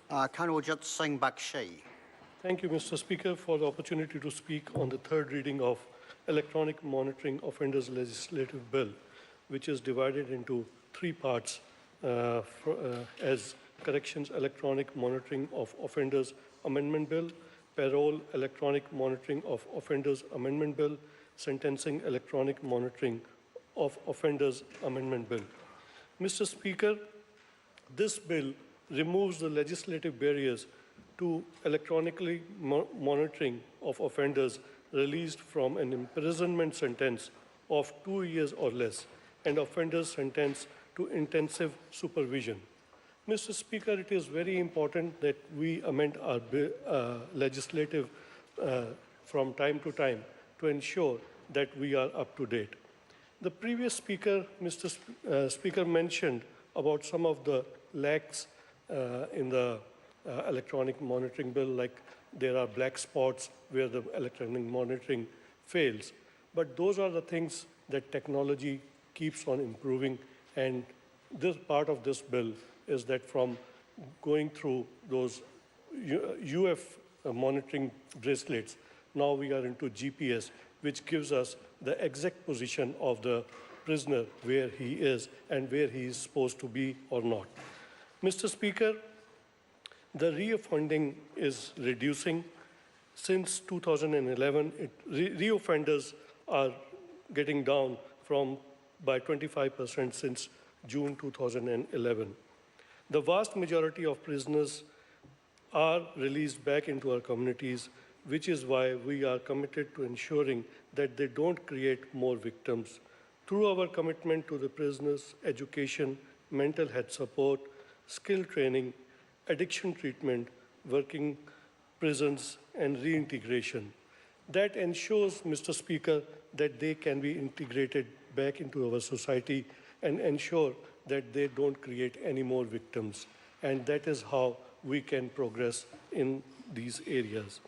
Kanwaljit Singh Bakshi. Thank you, Mr. Speaker, for the opportunity to speak on the third reading of Electronic Monitoring Offenders Legislative Bill, which is divided into three parts as Corrections Electronic Monitoring of Offenders Amendment Bill, Parole Electronic Monitoring of Offenders Amendment Bill, Sentencing Electronic Monitoring of Offenders Amendment Bill. Mr. Speaker, this bill removes the legislative barriers to electronically monitoring of offenders released from an imprisonment sentence of 2 years or less and offenders sentenced to intensive supervision. Mr. Speaker, it is very important that we amend our legislative from time to time to ensure that we are up to date. The previous speaker, Mr. Speaker, mentioned about some of the lacks in the electronic monitoring bill, like there are black spots where the electronic monitoring fails. But those are the things that technology keeps on improving, and this part of this bill is that from going through those UF monitoring bracelets, now we are into GPS, which gives us the exact position of the prisoner, where he is and where he is supposed to be or not. Mr. Speaker, the reoffending is reducing. Since 2011, reoffenders are getting down by 25% since June 2011. The vast majority of prisoners are released back into our communities, which is why we are committed to ensuring that they don't create more victims. Through our commitment to the prisoners' education, mental health support, skill training, addiction treatment, working prisons, and reintegration. That ensures, Mr. Speaker, that they can be integrated back into our society and ensure that they don't create any more victims. And that is how we can progress in these areas.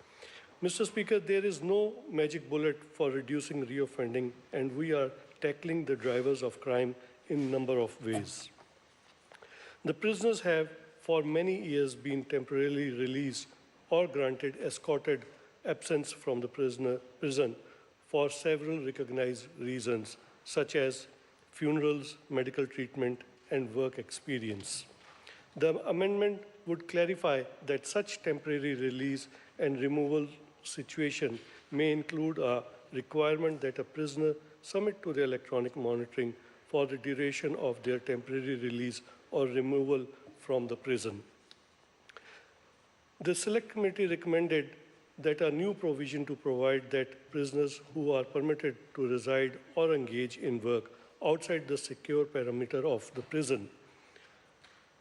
Mr. Speaker, there is no magic bullet for reducing reoffending, and we are tackling the drivers of crime in a number of ways. The prisoners have for many years been temporarily released or granted escorted absence from the prison for several recognized reasons, such as funerals, medical treatment, and work experience. The amendment would clarify that such temporary release and removal situation may include a requirement that a prisoner submit to the electronic monitoring for the duration of their temporary release or removal from the prison. The Select Committee recommended that a new provision to provide that prisoners who are permitted to reside or engage in work outside the secure perimeter of the prison,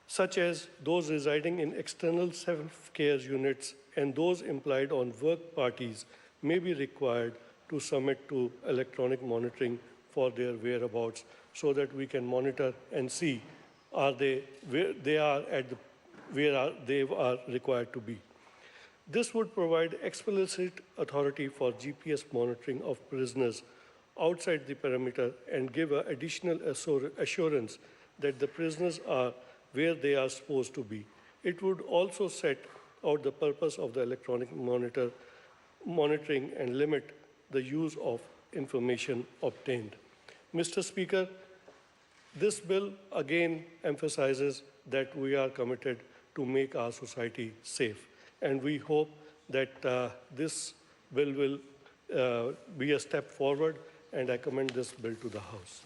such as those residing in external self-care units and those employed on work parties, may be required to submit to electronic monitoring for their whereabouts so that we can monitor and see where they are required to be. This would provide explicit authority for GPS monitoring of prisoners outside the perimeter and give an additional assurance that the prisoners are where they are supposed to be. It would also set out the purpose of the electronic monitoring and limit the use of information obtained. Mr. Speaker, this bill again emphasizes that we are committed to make our society safe, and we hope that this bill will be a step forward, and I commend this bill to the House.